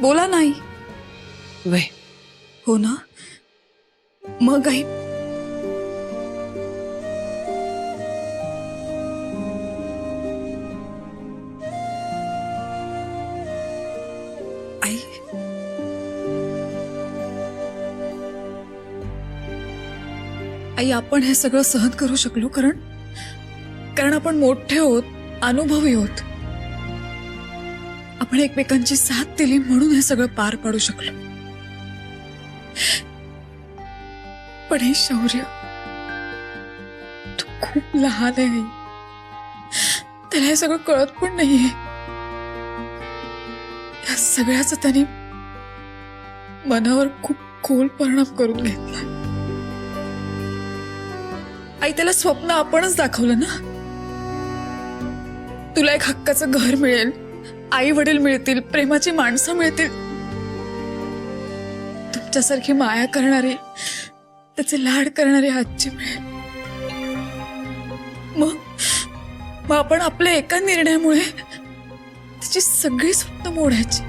बोला नाही. वय हो ना, मग आई आई आई आपण हे सगळं सहन करू शकलो कारण आपण मोठे होत, अनुभवी होत. आपण एकमेकांची साथ दिली म्हणून हे सगळं पार पाडू शकलो. पण हे शौर्य, तू खूप लहान आहे आई. त्याला हे सगळं कळत पण नाहीये. या सगळ्याचा त्याने मनावर खूप खोल परिणाम करून घेतला. आई त्याला स्वप्न आपणच दाखवलं ना. तुला एक हक्काचं घर मिळेल, आई वडील मिळतील, प्रेमाची माणसं मिळतील, तुमच्यासारखी माया करणारी, त्याचे लाड करणारी आजी मिळेल. मग आपण आपल्या एका निर्णयामुळे त्याची सगळी स्वप्न मोडायची.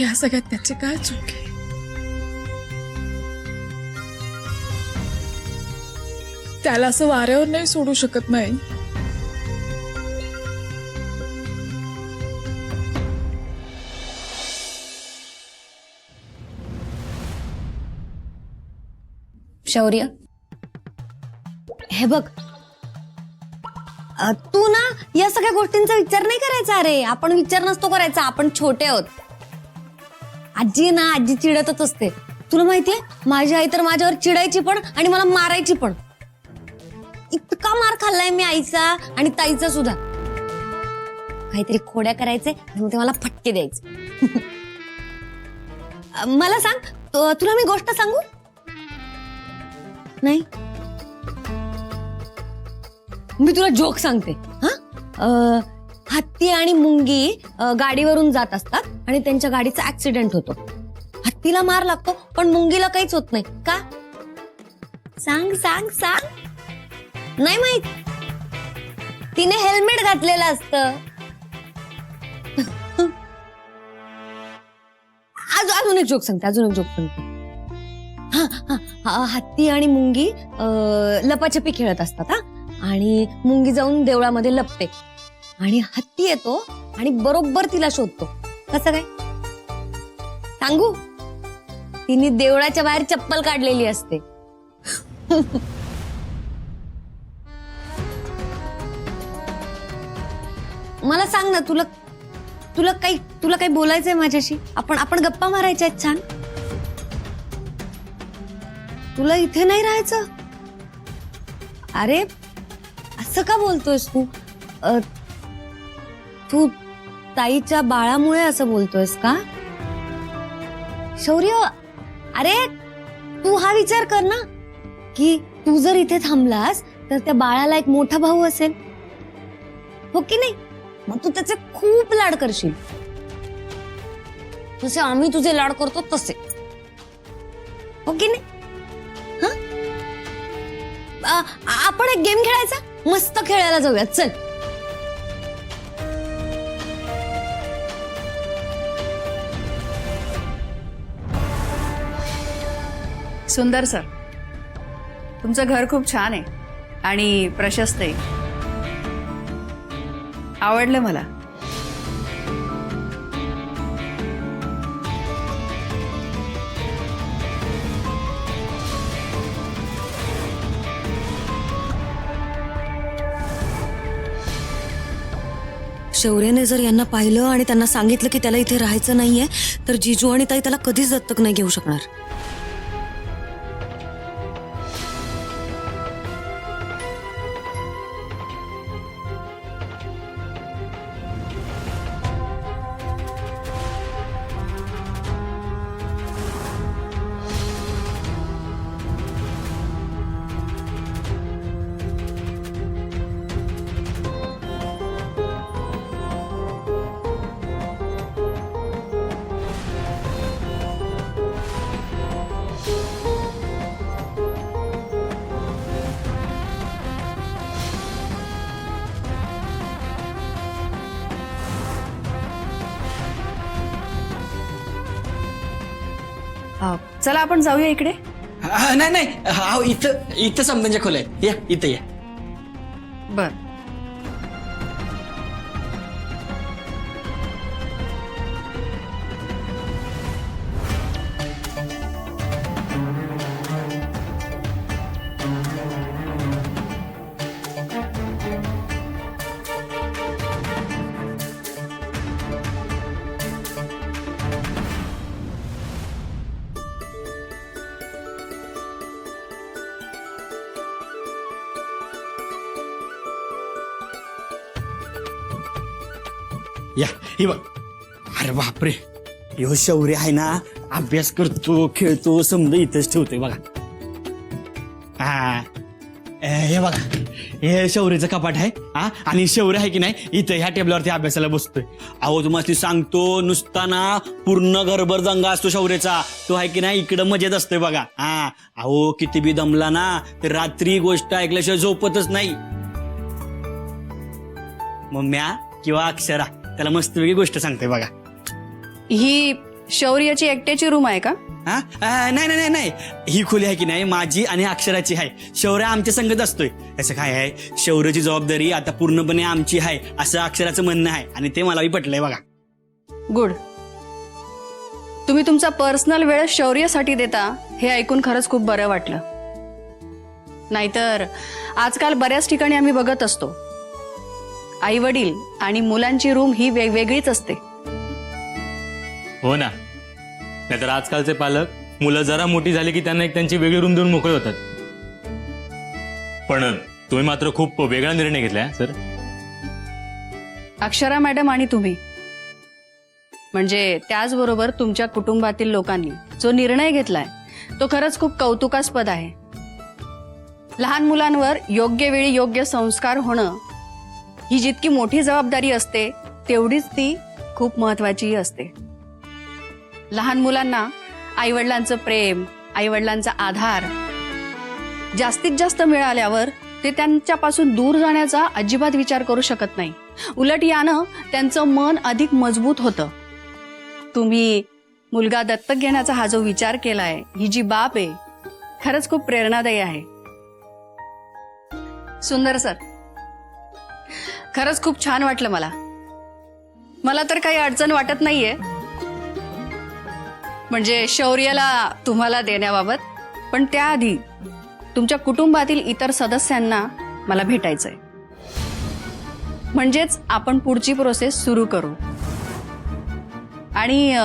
या सगळ्यात त्याची काय चूक आहे? त्याला असं वाऱ्यावर नाही सोडू शकत नाही. शौर्य, हे बघ, तू ना या सगळ्या गोष्टींचा विचार नाही करायचा. अरे आपण विचार नसतो करायचा, आपण छोटे आहोत. आजी ना, आजी चिडतच असते. तुला माहितीये, माझी आई तर माझ्यावर चिडायची पण आणि मला मारायची पण. इतका मार खाल्लाय मी आईचा आणि ताईचा सुद्धा. काहीतरी खोड्या करायचे आणि ते मला फटके द्यायचे. मला सांग, तुला मी गोष्ट सांगू? नाही, मी तुला जोक सांगते. हत्ती आणि मुंगी गाडीवरून जात असतात आणि त्यांच्या गाडीचा ऍक्सिडेंट होतो. हत्तीला मार लागतो पण मुंगीला काहीच होत नाही. का? सांग सांग सांग. नाही माहित? तिने हेल्मेट घातलेलं असतं. अजून एक जोक सांगते. हत्ती आणि मुंगी लपाछपी खेळत असतात. आणि मुंगी जाऊन देवळामध्ये लपते आणि हत्ती येतो आणि बरोबर तिला शोधतो. कसं काय सांगू? तिने देवळाच्या बाहेर चप्पल काढलेली असते. मला सांग ना, तुला काही बोलायचंय माझ्याशी? आपण गप्पा मारायच्या आहेत छान. तुला इथे नाही राहायचं? अरे असं का बोलतोयस तू? तू ताईच्या बाळामुळे असं बोलतोयस का? शौर्य, अरे तू हा विचार कर ना की तू जर इथे थांबलास तर त्या बाळाला एक मोठा भाऊ असेल, हो की नाही? मग तू त्याचे खूप लाड करशील, जसे आम्ही तुझे लाड करतो तसे, हो की नाही? आपण एक गेम खेळायचा, मस्त खेळायला जाऊयात. चल. सुंदर सर, तुमचं घर खूप छान आहे आणि प्रशस्त आहे. आवडलं मला. शौर्यने जर यांना पाहिलं आणि त्यांना सांगितलं की त्याला इथे राहायचं नाहीये तर जीजू आणि ताई त्याला कधीच दत्तक नाही घेऊ शकणार. चला आपण जाऊया इकडे. नाही नाही हा इथं इथं समजांच्या खोल्या आहेत. या इथं या. बर. या हे बघ. अरे बापरे, ह्यो शौर्य आहे ना, अभ्यास करतो खेळतो समजा इथंच ठेवतोय बघा. हा हे बघा, हे शौर्यचं कपाट आहे. हा आणि शौर्य आहे की नाही इथं ह्या टेबलावरती अभ्यासाला बसतोय. अहो तुम्हाला सांगतो, नुसता ना पूर्ण घरभर दंगा असतो शौर्यचा. तो आहे की नाही इकडं मजेत असतोय बघा. हा अहो किती बी दमला ना तर रात्री गोष्ट ऐकल्याशिवाय झोपतच नाही. मम्म्या किंवा अक्षरा त्याला मस्तपैकी गोष्ट सांगते बघा. ही शौर्याची एकट्याची रूम आहे का? हा नाही नाही नाही, ही खोली आहे की नाही माझी आणि अक्षराची आहे. शौर्य आमच्या संगत असतोय. असं काय आहे, शौर्याची जबाबदारी आता पूर्णपणे आमची आहे असं अक्षराचं म्हणणं आहे आणि ते मलाही पटलंय बघा. गुड. तुम्ही तुमचा पर्सनल वेळ शौर्यासाठी देता हे ऐकून खरंच खूप बरं वाटलं. नाहीतर आजकाल बऱ्याच ठिकाणी आम्ही बघत असतो, आई वडील आणि मुलांची रूम ही वेगवेगळीच असते. हो ना, नाहीतर आजकालचे पालक मुलं जरा मोठी झाली की त्यांना एक त्यांची वेगळी रूम देऊन मोकळे होतात. पण तुम्ही मात्र खूप वेगळा निर्णय घेतलाय सर. अक्षरा मॅडम आणि तुम्ही, म्हणजे त्याचबरोबर तुमच्या कुटुंबातील लोकांनी जो निर्णय घेतलाय तो खरंच खूप कौतुकास्पद आहे. लहान मुलांवर योग्य वेळी योग्य संस्कार होणं ही जितकी मोठी जबाबदारी असते तेवढीच ती खूप महत्वाचीही असते. लहान मुलांना आईवडिलांचं प्रेम, आईवडिलांचा आधार जास्तीत जास्त मिळाल्यावर ते त्यांच्यापासून दूर जाण्याचा अजिबात विचार करू शकत नाही. उलट यानं त्यांचं मन अधिक मजबूत होतं. तुम्ही मुलगा दत्तक घेण्याचा हा जो विचार केलाय, ही जी बाब आहे खरंच खूप प्रेरणादायी आहे. सुंदर सर, खरंच खूप छान वाटलं मला. मला तर काही अडचण वाटत नाहीये म्हणजे शौर्याला तुम्हाला देण्याबाबत, पण त्याआधी तुमच्या कुटुंबातील इतर सदस्यांना मला भेटायचंय. म्हणजेच आपण पुढची प्रोसेस सुरू करू. आणि